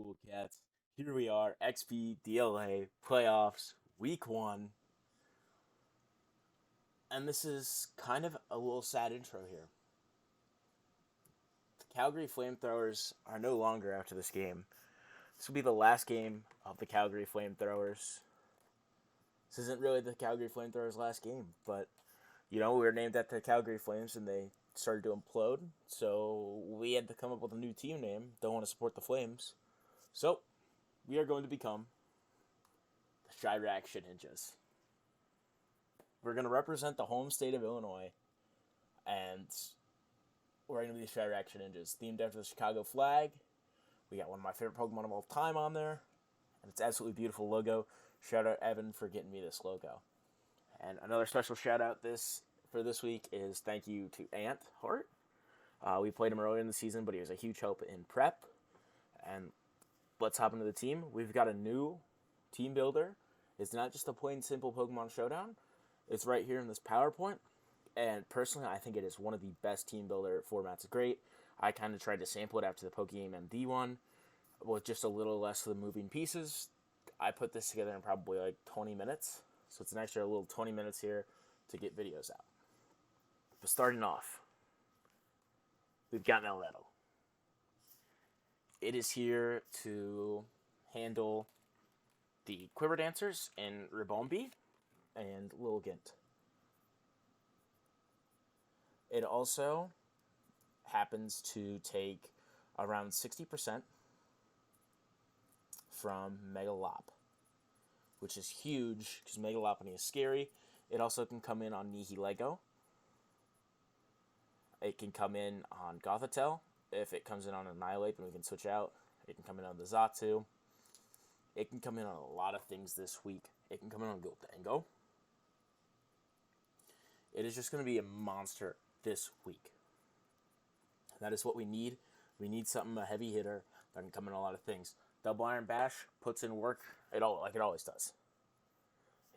cool cats? Here we are, XPDLA playoffs, week 1, and this is kind of a little sad intro here. The Calgary Flamethrowers are no longer after this game. This will be the last game of the Calgary Flamethrowers. This isn't really the Calgary Flamethrowers' last game, but we were named after the Calgary Flames and they started to implode, so we had to come up with a new team name. Don't want to support the Flames. So, we are going to become the Chirac Hedjas. We're going to represent the home state of Illinois, and we're going to be the Chirac Hedjas, themed after the Chicago flag. We got one of my favorite Pokemon of all time on there, and it's absolutely beautiful logo. Shout out Evan for getting me this logo. And another special shout out for this week is thank you to Ant Hart. We played him earlier in the season, but he was a huge help in prep. And let's hop into the team. We've got a new team builder. It's not just a plain simple Pokemon Showdown. It's right here in this PowerPoint. And personally, I think it is one of the best team builder formats. It's great. I kind of tried to sample it after the Pokegame MD one with just a little less of the moving pieces. I put this together in probably like 20 minutes. So it's an extra little 20 minutes here to get videos out. But starting off, we've got Melmetal. It is here to handle the Quiver Dancers and Ribombee and Lilligant. It also happens to take around 60% from Megalop, which is huge because Mega Lopunny is scary. It also can come in on Nihilego. It can come in on Gothitelle. If it comes in on Annihilate, then we can switch out. It can come in on the Xatu. It can come in on a lot of things this week. It can come in on Gholdengo. It is just going to be a monster this week. That is what we need. We need something, a heavy hitter that can come in a lot of things. Double Iron Bash puts in work like it always does.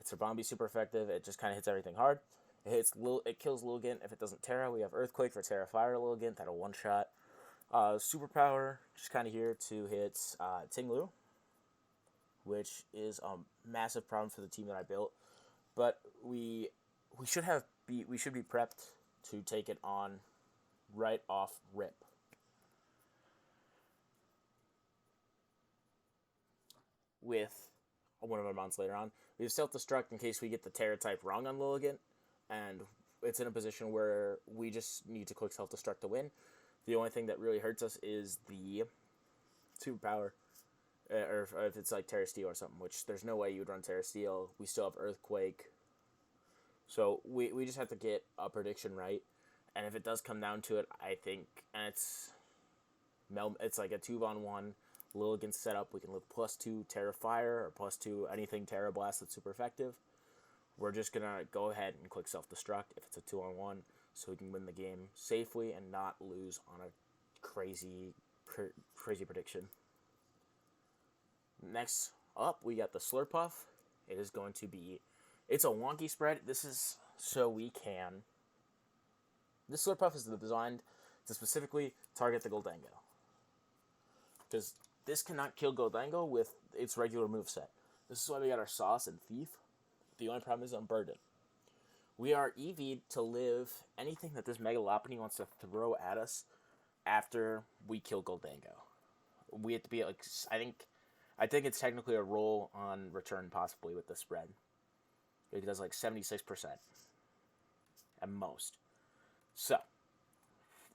It's Ribombee super effective. It just kind of hits everything hard. It kills Lilligant if it doesn't Terra. We have Earthquake for Terra Fire Lilligant. That'll one-shot. Superpower, just kind of here to hit Tinglu, which is a massive problem for the team that I built. But we should be prepped to take it on right off rip. With one of our mounts later on, we have Self-Destruct in case we get the Terra type wrong on Lilligant, and it's in a position where we just need to click Self-Destruct to win. The only thing that really hurts us is the Superpower, or if it's like Terra Steel or something, which there's no way you would run Terra Steel. We still have Earthquake. So we just have to get a prediction right. And if it does come down to it, I think, and it's like a 2-on-1 Lilligant setup. We can live +2 Terra Fire or +2 anything Terra Blast that's super effective. We're just going to go ahead and click Self-Destruct if it's a 2-on-1 so we can win the game safely and not lose on a crazy prediction. Next up, we got the Slurpuff. It is going to be... It's a wonky spread. This is so we can... This Slurpuff is designed to specifically target the Gholdengo. Because this cannot kill Gholdengo with its regular moveset. This is why we got our Sauce and Thief. The only problem is Unburden. We are EV'd to live anything that this Mega Lopunny wants to throw at us after we kill Gholdengo. We have to be like, I think it's technically a roll on return possibly with the spread. It does like 76% at most. So,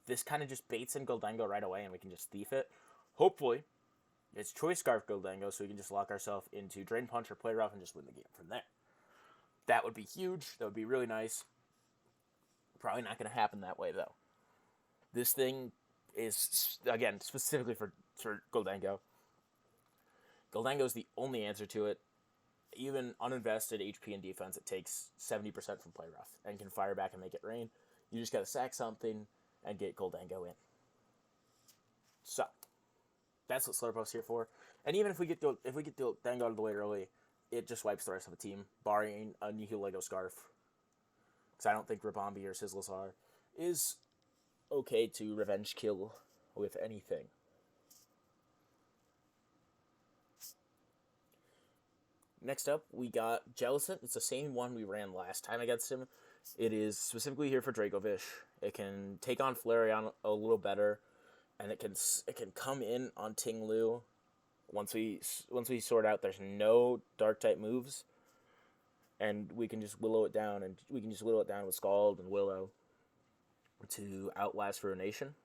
this kind of just baits in Gholdengo right away and we can just Thief it. Hopefully, it's Choice Scarf Gholdengo so we can just lock ourselves into Drain Punch or Play Rough and just win the game from there. That would be huge. That would be really nice. Probably not going to happen that way, though. This thing is, again, specifically for Gholdengo. Gholdengo is the only answer to it. Even uninvested HP and defense, it takes 70% from Play Rough and can fire back and make it rain. You just got to sack something and get Gholdengo in. So, that's what Slurpuff's here for. And even if we get Gholdengo out of the way early, it just wipes the rest of the team, barring a Nihilego Scarf. Because I don't think Ribombee or Sizzlesar is okay to revenge kill with anything. Next up, we got Jellicent. It's the same one we ran last time against him. It is specifically here for Dracovish. It can take on Flareon a little better, and it can come in on Ting Lu. Once we sort out there's no dark type moves, and we can just willow it down, with Scald and Willow to outlast Ruination.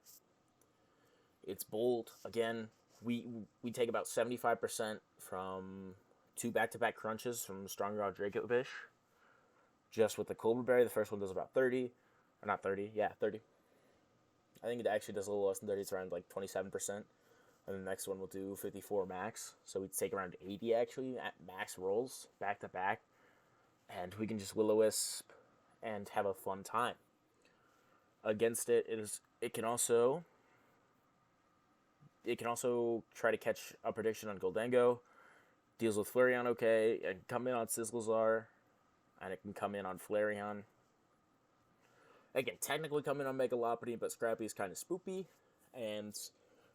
It's bold. Again, we take about 75% from 2 back-to-back crunches from Strong Rock Dracovish. Just with the Cobra Berry, the first one does about 30. Or not 30, yeah, 30. I think it actually does a little less than 30. It's around like 27%. And the next one will do 54 max. So we take around 80 actually at max rolls back-to-back. And we can just Will-O-Wisp and have a fun time. Against it, it can also try to catch a prediction on Goldengo. Deals with Flareon okay, and come in on Sizzlezar, and it can come in on Flareon. It can technically come in on Mega Lopunny, but Scrappy is kind of spoopy, and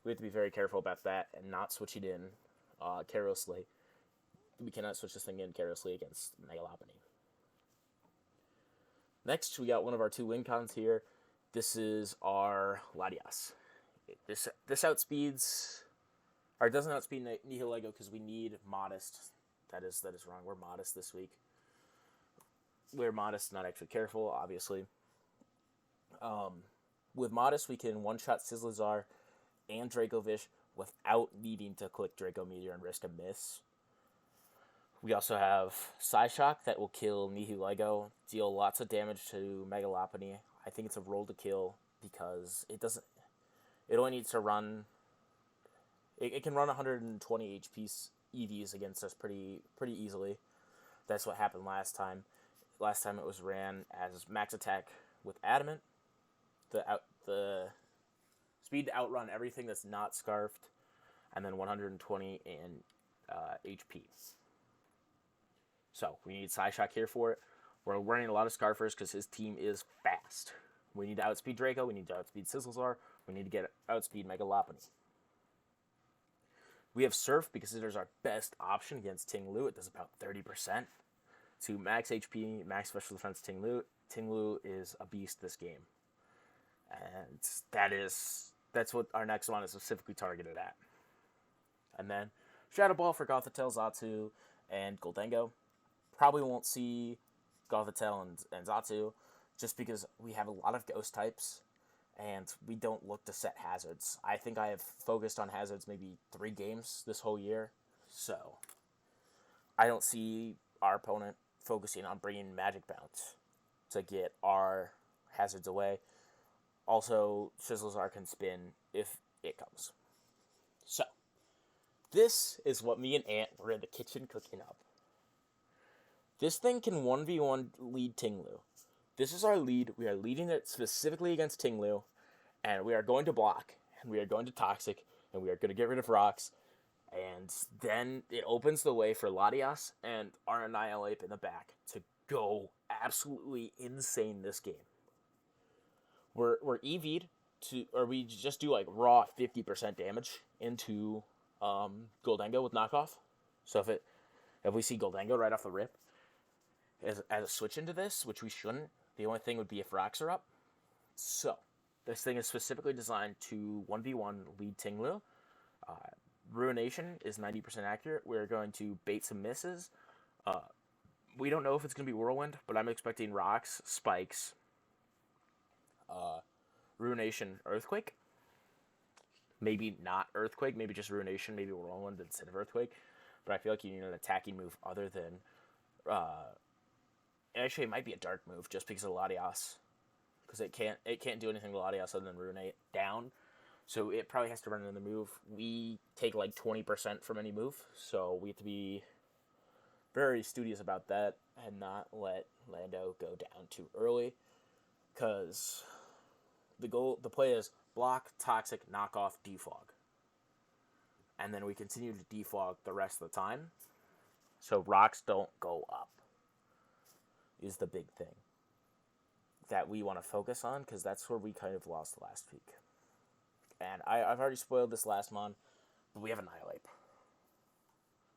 we have to be very careful about that and not switch it in carelessly. We cannot switch this thing in carelessly against Mega Lopunny. Next, we got one of our 2 win cons here. This is our Latias. This outspeeds, or it doesn't outspeed Nihilego because we need Modest. That is wrong. We're Modest this week. We're Modest, not actually careful, obviously. With Modest, we can one-shot Sizzlezar and Dracovish without needing to click Draco Meteor and risk a miss. We also have Psyshock that will kill Nihilego, deal lots of damage to Mega Lopunny. I think it's a roll to kill because it only needs to run. It can run 120 HP EVs against us pretty easily. That's what happened last time. Last time it was ran as max attack with Adamant. The speed to outrun everything that's not Scarfed, and then 120 in HP. So we need Psyshock here for it. We're running a lot of Scarfers because his team is fast. We need to outspeed Draco. We need to outspeed Sizzlezar. We need to get outspeed Mega Lopunny. We have Surf because it is our best option against Ting Lu. It does about 30% to max HP, max special defense Ting Lu. Ting Lu is a beast this game. And that's what our next one is specifically targeted at. And then Shadow Ball for Gothitelle, Xatu, and Goldengo. Probably won't see Gothitelle and Xatu just because we have a lot of ghost types and we don't look to set hazards. I think I have focused on hazards maybe 3 games this whole year, so I don't see our opponent focusing on bringing Magic Bounce to get our hazards away. Also, Sizzlezar can spin if it comes. So, this is what me and Ant were in the kitchen cooking up. This thing can 1v1 lead Ting Lu. This is our lead. We are leading it specifically against Ting Lu, and we are going to block, and we are going to Toxic, and we are going to get rid of rocks, and then it opens the way for Latias and our Annihilate in the back to go absolutely insane this game. We're EV'd to, or we just do like raw 50% damage into Goldengo with knockoff. So if we see Goldengo right off the rip, as a switch into this, which we shouldn't, the only thing would be if rocks are up. So this thing is specifically designed to 1v1 lead Ting Lu. Ruination is 90% accurate. We're going to bait some misses. We don't know if it's going to be Whirlwind, but I'm expecting rocks, spikes, Ruination, Earthquake. Maybe not Earthquake, maybe just Ruination, maybe Whirlwind instead of Earthquake. But I feel like you need an attacking move other than... actually, it might be a dark move just because of Latias. Because it can't do anything to Latias other than Ruinate down. So it probably has to run another move. We take like 20% from any move. So we have to be very studious about that and not let Lando go down too early. Because the play is block, Toxic, knock off, defog. And then we continue to defog the rest of the time. So rocks don't go up is the big thing that we want to focus on, because that's where we kind of lost last week. And I've already spoiled this last mon, but we have Annihilate.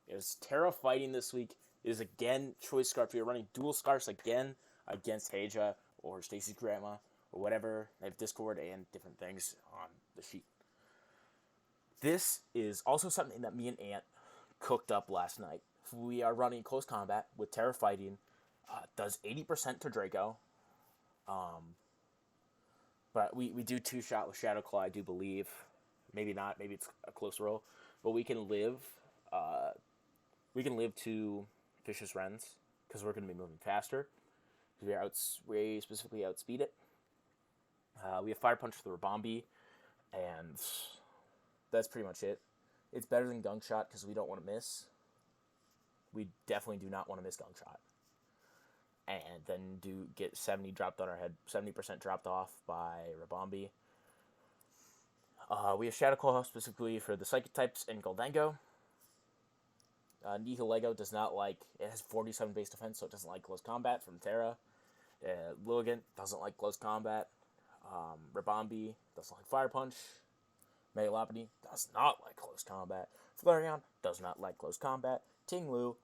It was Terra fighting this week. is again Choice Scarf. We are running dual scarves again against Hedja or Stacy's grandma or whatever. They have Discord and different things on the sheet. This is also something that me and Ant cooked up last night. We are running close combat with Terra fighting. Does 80% to Draco. But we do 2-shot with Shadow Claw, I do believe. Maybe not. Maybe it's a close roll. But we can live. We can live to Vicious Wrens because we're going to be moving faster. We specifically outspeed it. We have Fire Punch with the Rabombi, and that's pretty much it. It's better than Gunk Shot because we don't want to miss. We definitely do not want to miss Gunk Shot. And then do get 70 dropped on our head, 70% dropped off by Rabombi. We have Shadow Claw specifically for the Psychic types and Goldango. Nihilego does not like, it has 47 base defense, so it doesn't like close combat from Terra. Lilligant doesn't like close combat. Rabombi doesn't like Fire Punch. Megalopony does not like close combat. Flareon does not like close combat. Tinglu,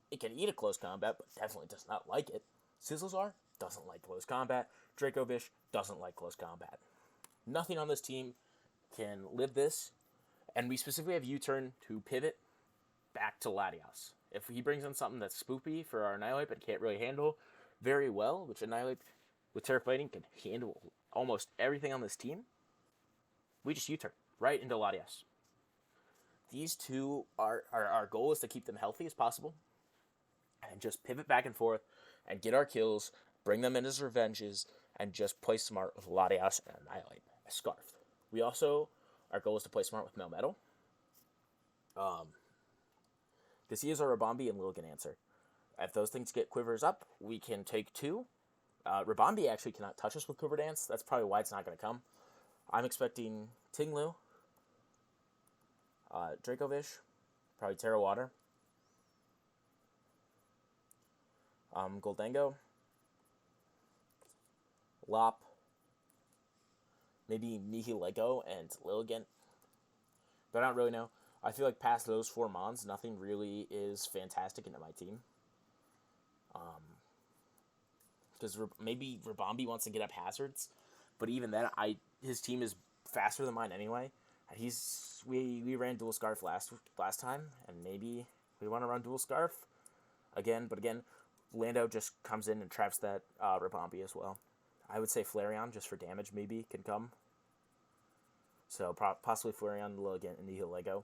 it can eat a close combat, but definitely does not like it. Sizzlezar doesn't like close combat. Dracovish doesn't like close combat. Nothing on this team can live this, and we specifically have U-turn to pivot back to Latios. If he brings in something that's spoopy for our Annihilate but can't really handle very well, which Annihilate with Terra Fighting can handle almost everything on this team, we just U-turn right into Latios. These two, our goal is to keep them healthy as possible and just pivot back and forth and get our kills, bring them in as revenges, and just play smart with Latios and Annihilate as Scarf. We also, our goal is to play smart with Melmetal. Because he is our Rabombi and Lilligant answer. If those things get Quivers up, we can take 2. Rabombi actually cannot touch us with Quiver Dance. That's probably why it's not going to come. I'm expecting Tinglu, Dracovish, probably Terra Water, Goldango, Lop, maybe Nihilego and Lilligant. But I don't really know. I feel like past those 4 mons, nothing really is fantastic into my team. Because maybe Rabombi wants to get up hazards, but even then, his team is faster than mine anyway. We ran dual scarf last time, and maybe we want to run dual scarf again. But again, Lando just comes in and traps that Rabombi as well. I would say Flareon just for damage maybe can come. So possibly Flareon, Lilligant, and Nihilego.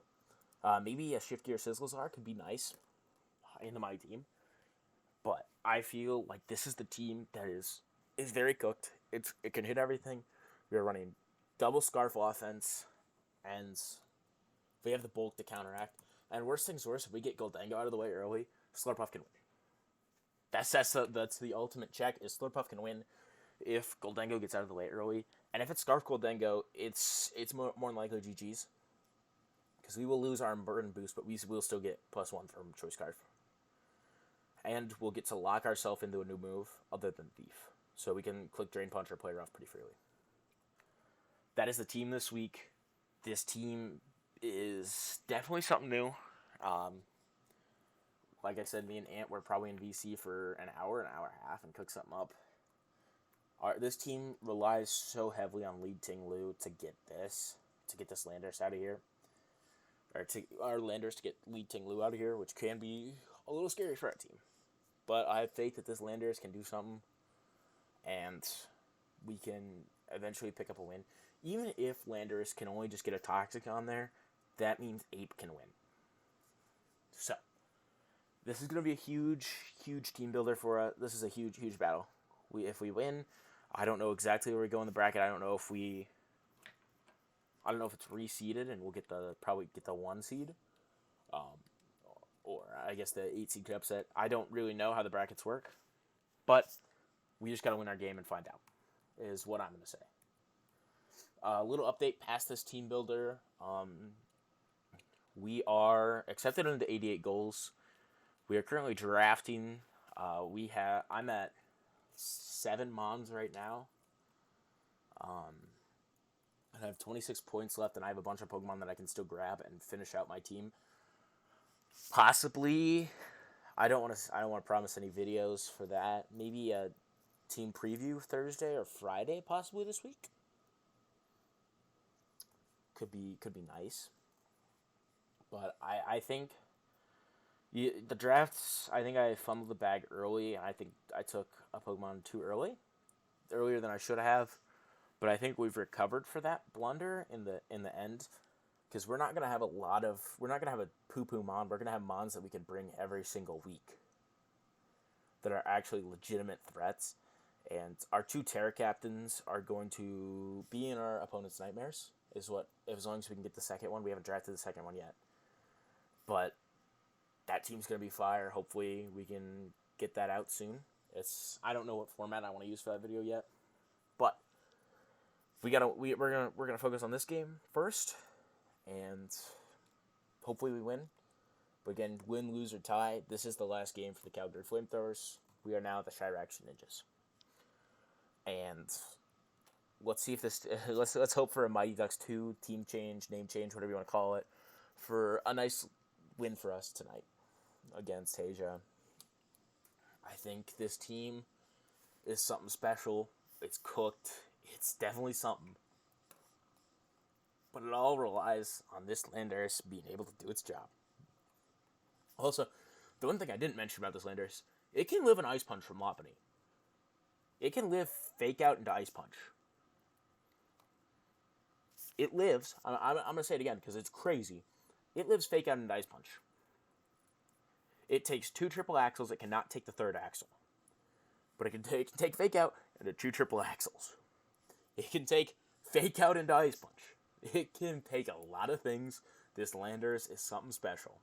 Maybe a Shift Gear Sizzlezar could be nice into my team. But I feel like this is the team that is very cooked. It can hit everything. We are running double Scarf offense, and we have the bulk to counteract. And worst things worse, if we get Goldango out of the way early, Slurpuff can win. That's the ultimate check, is Slurpuff can win if Goldango gets out of the way early. And if it's Scarf Goldango, it's more than likely GG's. Because we will lose our burn boost, but we will still get +1 from Choice Scarf. And we'll get to lock ourselves into a new move other than Thief. So we can click Drain Punch or play her off pretty freely. That is the team this week. This team is definitely something new. Like I said, me and Ant were probably in VC for an hour and a half, and cooked something up. This team relies so heavily on Lead Tinglu to get this Landorus out of here. Or our Landorus to get Lead Tinglu out of here, which can be a little scary for our team. But I have faith that this Landorus can do something, and we can eventually pick up a win. Even if Landorus can only just get a Toxic on there, that means Ape can win. So, this is going to be a huge, huge team builder for us. This is a huge, huge battle. If we win, I don't know exactly where we go in the bracket. I don't know if it's reseeded and we'll probably get the 1 seed. Or I guess the 8 seed could upset. I don't really know how the brackets work. But we just got to win our game and find out, is what I'm going to say. A little update past this team builder. We are accepted into 88 goals. We are currently drafting. I'm at 7 mons right now. And I have 26 points left, and I have a bunch of Pokemon that I can still grab and finish out my team. Possibly, I don't want to promise any videos for that. Maybe a team preview Thursday or Friday, possibly this week. Could be nice. But I think the drafts. I think I fumbled the bag early, and I think I took a Pokemon too earlier than I should have. But I think we've recovered for that blunder in the end, because we're not gonna have a poo mon. We're gonna have mons that we can bring every single week that are actually legitimate threats. And our 2 Terra captains are going to be in our opponent's nightmares. As long as we can get the second one. We haven't drafted the second one yet, but that team's gonna be fire. Hopefully, we can get that out soon. I don't know what format I want to use for that video yet, but we're gonna focus on this game first, and hopefully we win. But again, win, lose, or tie, this is the last game for the Calgary Flamethrowers. We are now the Shiraxi Ninjas. And let's see if this... Let's hope for a Mighty Ducks 2 team change, name change, whatever you want to call it, for a nice win for us tonight against Hedja. I think this team is something special. It's cooked. It's definitely something. But it all relies on this Landorus being able to do its job. Also, the one thing I didn't mention about this Landorus, it can live an Ice Punch from Lopunny. It can live Fake Out into Ice Punch. It lives, I'm going to say it again because it's crazy. It lives Fake Out into Ice Punch. It takes 2 triple axles. It cannot take the 3rd axle. But it can take Fake Out into 2 triple axles. It can take Fake Out into Ice Punch. It can take a lot of things. This Landorus is something special.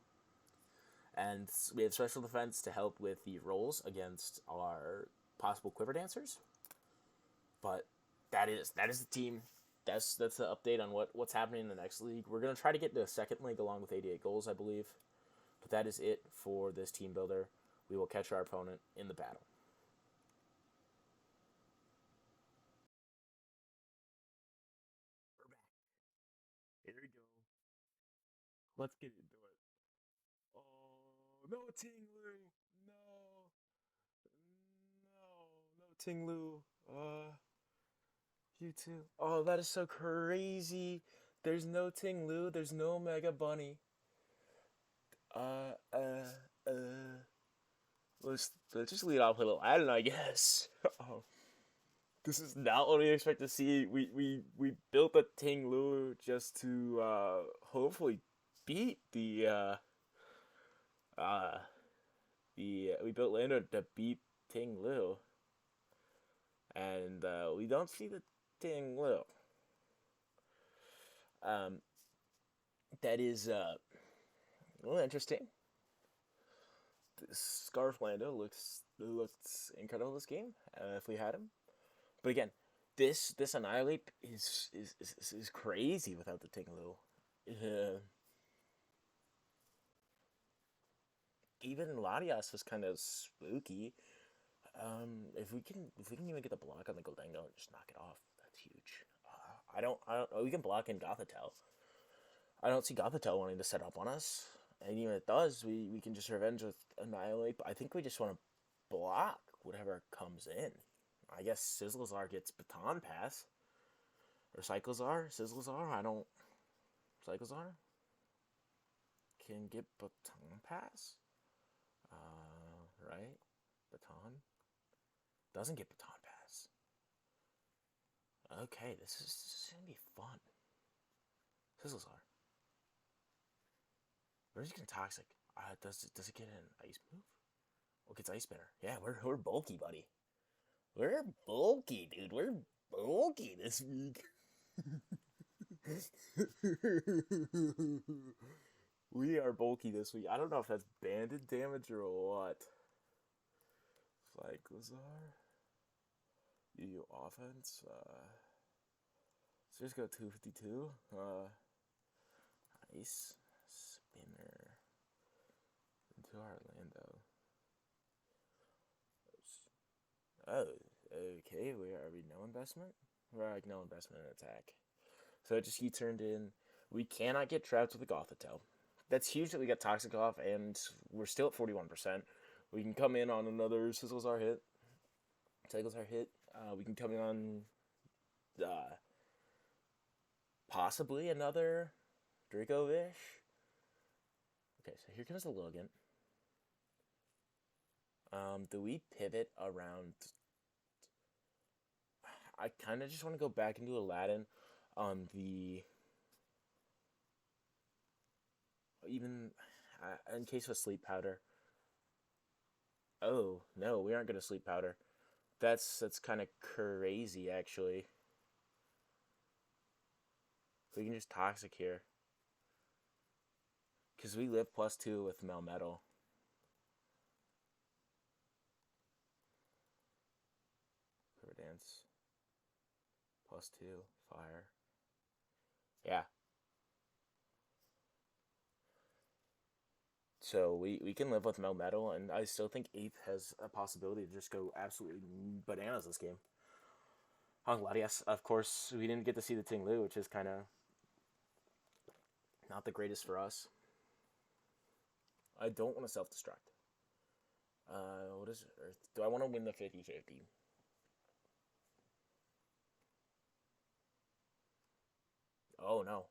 And we have special defense to help with the rolls against our possible Quiver Dancers. But that is the team. That's the update on what's happening in the next league. We're going to try to get to a second league along with 88 goals, I believe. But that is it for this team builder. We will catch our opponent in the battle. We're back. Here we go. Let's get into it. Oh, no Ting-Lu. No Ting-Lu. You too. Oh, that is so crazy. There's no Ting-Lu. There's no Mega Bunny. Let's just lead off with a little Aladdin, I guess. Oh, this is not what we expect to see. We built a Ting-Lu just to hopefully beat we built Lando to beat Ting-Lu, and we don't see the Ting-Lu. That is a little interesting. Scarf Lando looks incredible this game if we had him. But again, this Annihilate is crazy without the Ting-Lu. Even Latias was kind of spooky. If we can even get the block on the Goldengo and just knock it off, that's huge. I don't we can block in Gothitelle. I don't see Gothitelle wanting to set up on us. And even if it does, we can just revenge with Annihilate. But I think we just want to block whatever comes in. I guess Sizzlezar gets Baton Pass. Or Cyclozar? Sizzlezar? Cyclozar? Can get Baton Pass? Right? Baton? Doesn't get Baton Pass. Okay, this is going to be fun. Sizzlezar. Where's it getting Toxic? Does it get an Ice move? Oh, it gets Ice Spinner. Yeah, we're bulky, buddy. We're bulky, dude. We're bulky this week. We are bulky this week. I don't know if that's banded damage or what. Cyclozar. You offense. So just go 252. Ice Spinner into Orlando. Oh, okay. Are we no investment? We're like no investment in attack. So he turned in. We cannot get trapped with a Gothitelle. That's huge that we got Toxic off, and we're still at 41%. We can come in on another Sizzles Our Hit. Sizzles Our Hit. We can come in on possibly another Dracovish. Okay, so here comes the Logan. Do we pivot around? I kind of just want to go back into Aladdin on the... Even in case of Sleep Powder. Oh, no, we aren't going to Sleep Powder. That's kind of crazy, actually. We can just Toxic here. Because we live +2 with Melmetal. River Dance. +2. Fire. Yeah. So we can live with Melmetal, and I still think 8th has a possibility to just go absolutely bananas this game. On Latias, of course, we didn't get to see the Ting Lu, which is kind of not the greatest for us. I don't want to self-destruct. What is Earth? Do I want to win the 50-50? Oh, no.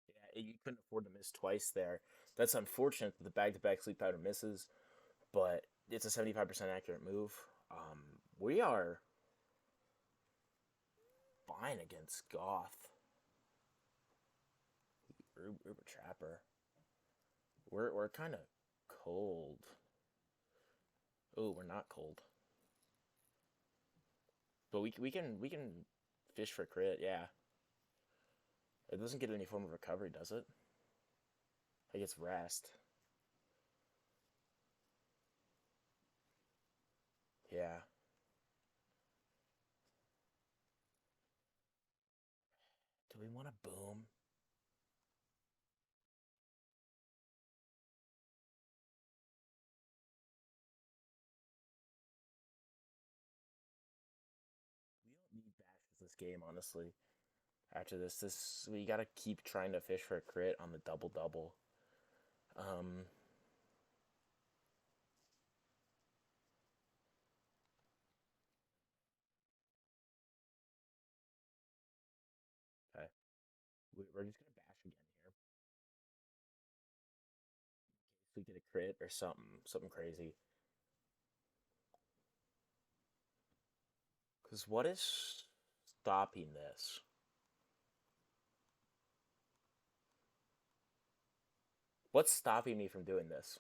Yeah, you couldn't afford to miss twice there. That's unfortunate that the back-to-back Sleep Powder misses, but it's a 75% accurate move. We are fine against Goth. Uber Trapper. We're kind of cold. Oh, we're not cold. But we can fish for crit, yeah. It doesn't get any form of recovery, does it? It gets rest. Yeah. Do we want to boom? We don't need bashes this game, honestly. After this we gotta keep trying to fish for a crit on the double. Um, okay. We're just gonna bash again here. In case we get a crit or something crazy. Because what is stopping this? What's stopping me from doing this?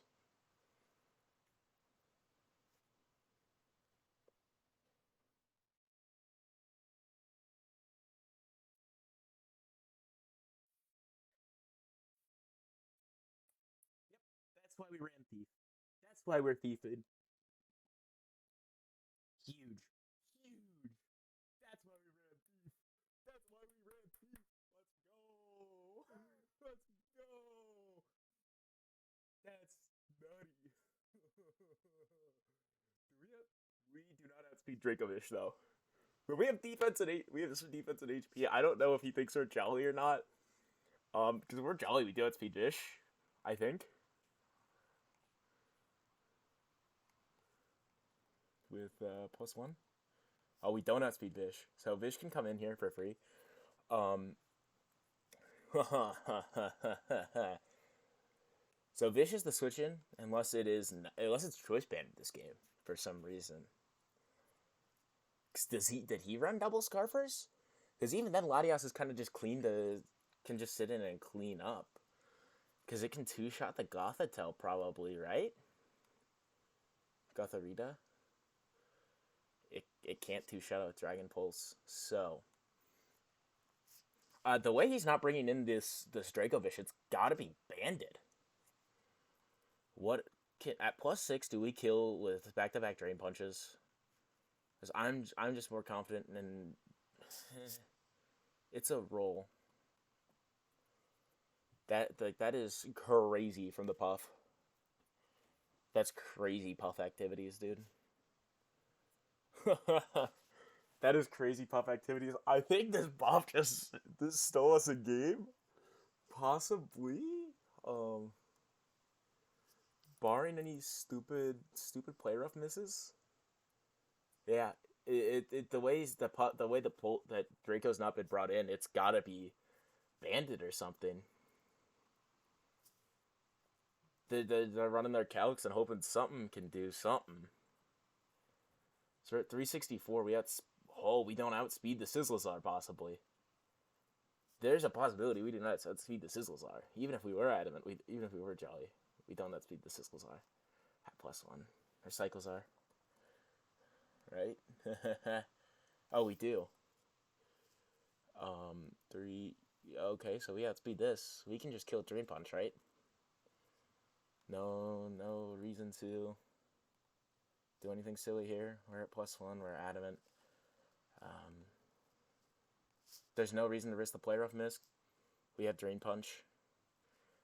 Yep, that's why we ran Thief. That's why we're thiefing. Huge. Huge. That's why we ran Thief. That's why we ran Thief. Let's go. Let's go. That's nutty. We do not outspeed Dracovish though. But we have defense and we have some defense and HP. I don't know if he thinks we're jolly or not. Because if we're jolly, we do outspeed Vish, I think. With +1. Oh, we don't outspeed Vish, so Vish can come in here for free. So Vish is the switch in unless it's choice banned in this game for some reason. Did he run double Scarfers? Because even then, Latias is kind of just can just sit in and clean up. Because it can two-shot the Gothitelle probably, right? Gotharita? It can't two-shot a Dragon Pulse, so... the way he's not bringing in this Dracovish, it's gotta be Banded. What... At +6, do we kill with back-to-back Drain Punches? Because I'm just more confident in... It's a roll. That is crazy from the Puff. That's crazy Puff activities, dude. That is crazy puff activities. I think this buff just this stole us a game. Possibly. Um Barring any stupid play rough misses. Yeah. The ways the way that Draco's not been brought in, it's gotta be banded or something. They're running their calcs and hoping something can do something. So we're at 364. We don't outspeed the Sizzlazar possibly. There's a possibility we do not outspeed the Sizzlazar. Even if we were adamant, even if we were jolly, we don't outspeed the Sizzlazar. At +1. Or Cyclezar. Right? Oh, we do. 3. Okay, so we outspeed this. We can just kill Drain Punch, right? No reason to do anything silly here. We're at +1. We're adamant. There's no reason to risk the play rough miss. We have Drain Punch.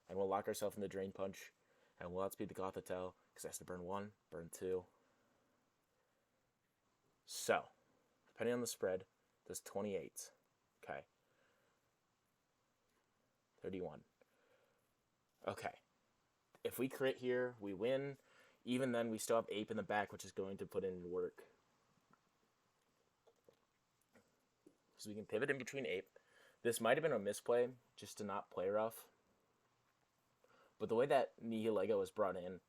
And we'll lock ourselves into Drain Punch. And we'll outspeed the Gothitelle. Because it has to burn 1, burn 2. So, depending on the spread, there's 28. Okay. 31. Okay. If we crit here, we win. Even then, we still have Ape in the back, which is going to put in work. So we can pivot in between Ape. This might have been a misplay, just to not play rough. But the way that Nihilego was brought in,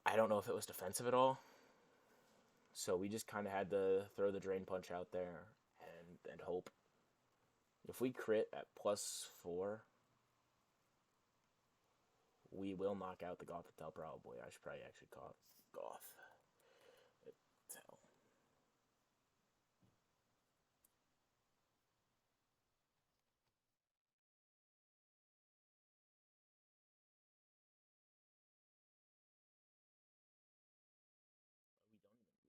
I don't know if it was defensive at all. So we just kind of had to throw the Drain Punch out there and hope. If we crit at +4, we will knock out the Gothitelle probably. I should probably actually call it Gothitelle.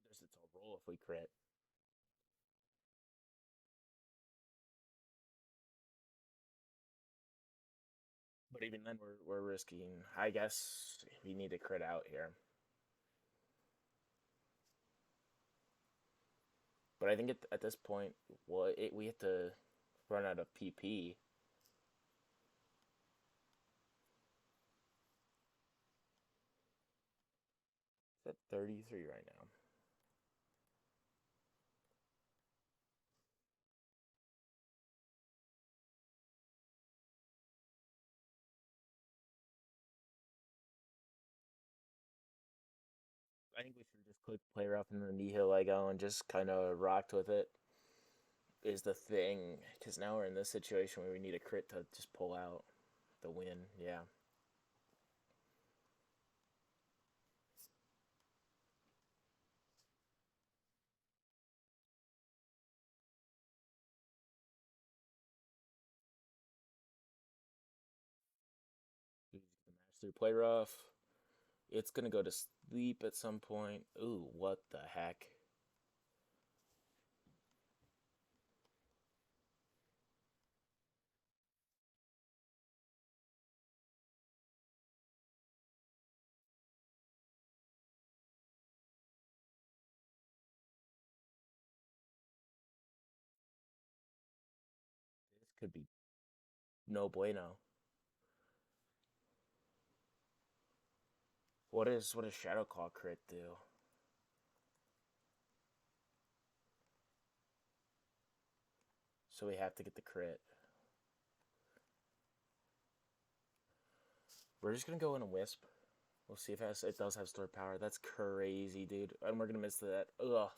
It's a roll if we crit. But even then, we're risking. I guess we need to crit out here. But I think at this point, we have to run out of PP. It's at 33 right now. I think we should just click play rough in the Nihilego and just kind of rocked with it. Is the thing, because now we're in this situation where we need a crit to just pull out the win. Yeah. The master play rough. It's gonna go to sleep at some point. Ooh, what the heck? This could be no bueno. What does Shadow Claw crit do? So we have to get the crit. We're just gonna go in a Wisp. We'll see if it does have stored power. That's crazy, dude. And we're gonna miss that. Ugh.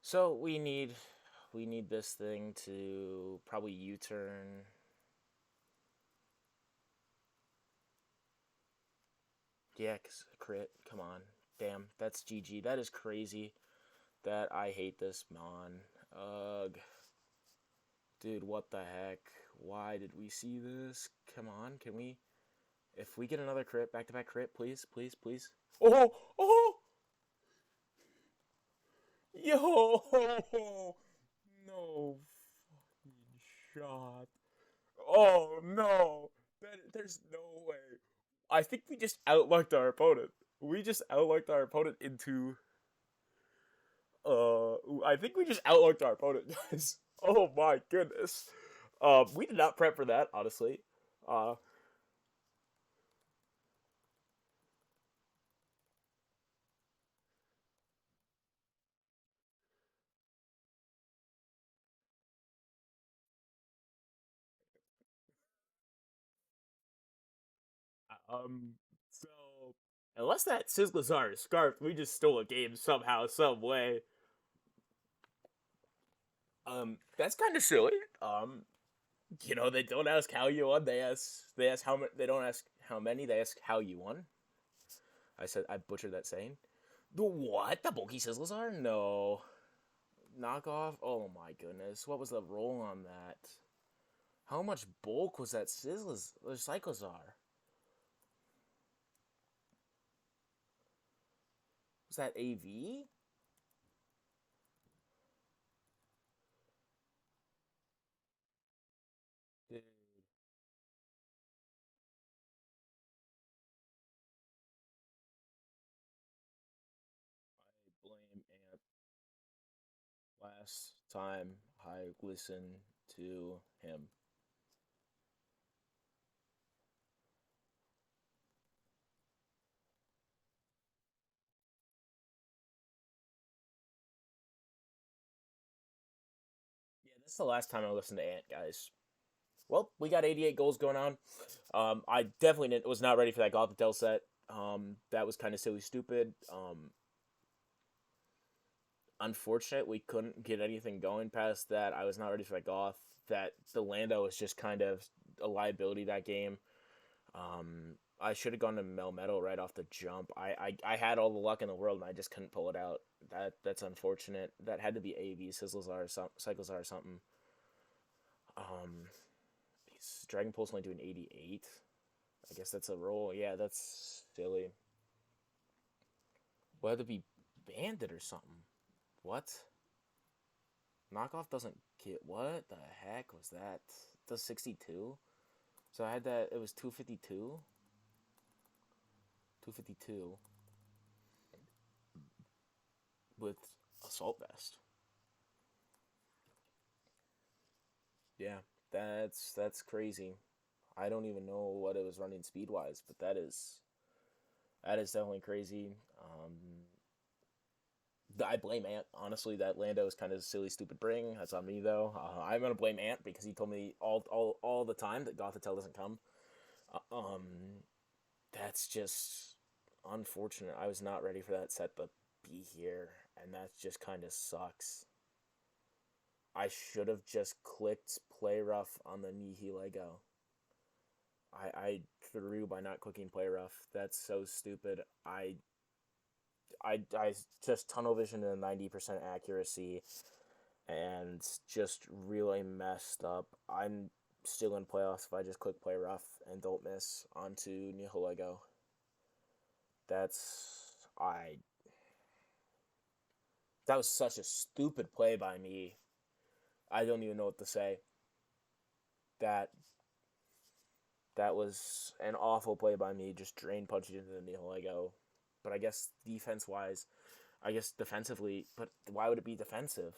So we need this thing to probably U-turn. Yeah, cause crit. Come on. Damn, that's GG. That is crazy. That I hate this Mon. Ugh. Dude, what the heck? Why did we see this? Come on, can we? If we get another crit, back-to-back crit, please, please, please. Oh! Oh! Yo! No fucking shot. Oh, no. There's no way. I think we just outlucked our opponent. We just outlucked our opponent into... I think we just outlooked our opponent, guys. Oh my goodness. We did not prep for that, honestly. Uh, um, so unless that Sizzlazar is scarfed, we just stole a game somehow, some way. That's kind of silly. They don't ask how you won. They ask how many. They don't ask how many. They ask how you won. I butchered that saying. The what? The bulky Sizzlazar? No. Knockoff? Oh my goodness. What was the roll on that? How much bulk was that Cyclozar? Was that AV? Dude, I blame Ant. Last time I listened to him. Yeah, this is the last time I listened to Ant, guys. Well, we got 88 goals going on. I definitely was not ready for that Gothitelle set. That was kind of silly, stupid. Unfortunate we couldn't get anything going past that. I was not ready for that Goth. That the Lando was just kind of a liability that game. I should have gone to Melmetal right off the jump. I had all the luck in the world and I just couldn't pull it out. That's unfortunate. That had to be AV, Sizzlezar, or Cyclezar or something. Um, Dragon Pulse only doing 88. I guess that's a roll. Yeah, that's silly. We'll have to be banded or something. What? Knockoff doesn't get. What the heck was that? It does 62? So I had that. It was 252? 252 with Assault Vest. Yeah, that's crazy. I don't even know what it was running speed wise, but that is definitely crazy. I blame Ant. Honestly, that Lando is kind of a silly, stupid bring. That's on me though. I'm gonna blame Ant because he told me all the time that Gothitelle doesn't come. Uh, um, that's just unfortunate. I was not ready for that set to be here, and that just kind of sucks. I should have just clicked play rough on the Nihilego. I threw by not clicking play rough. That's so stupid. I just tunnel vision to 90% accuracy and just really messed up. I'm still in playoffs if I just click play rough and don't miss onto Nihilego. That's I that was such a stupid play by me. I don't even know what to say. That that was an awful play by me. Just drain punched into the Nihilego. But I guess defensively. But why would it be defensive?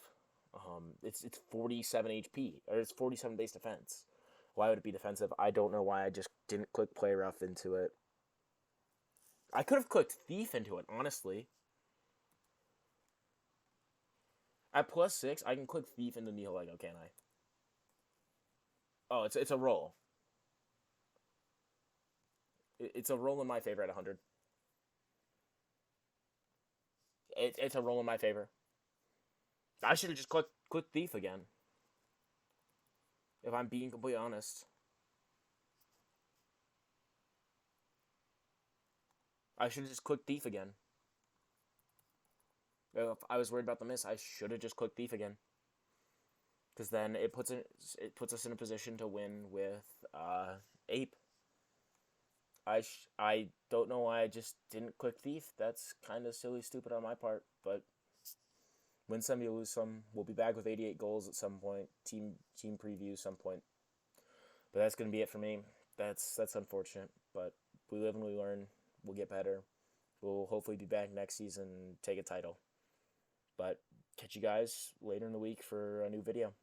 It's 47 HP or it's 47 base defense. Why would it be defensive? I don't know why I just didn't click play rough into it. I could have clicked thief into it, honestly. At +6, I can click thief into Nihilego, can't I? Oh, it's a roll. It's a roll in my favor at 100. It's a roll in my favor. I should have just clicked thief again. If I'm being completely honest, I should have just clicked thief again. If I was worried about the miss, I should have just clicked thief again. Because then it puts us in a position to win with ape. I don't know why I just didn't click thief. That's kind of silly, stupid on my part. But win some, you lose some. We'll be back with 88 goals at some point. Team preview some point. But that's gonna be it for me. That's unfortunate. But we live and we learn. We'll get better. We'll hopefully be back next season, take a title. But catch you guys later in the week for a new video.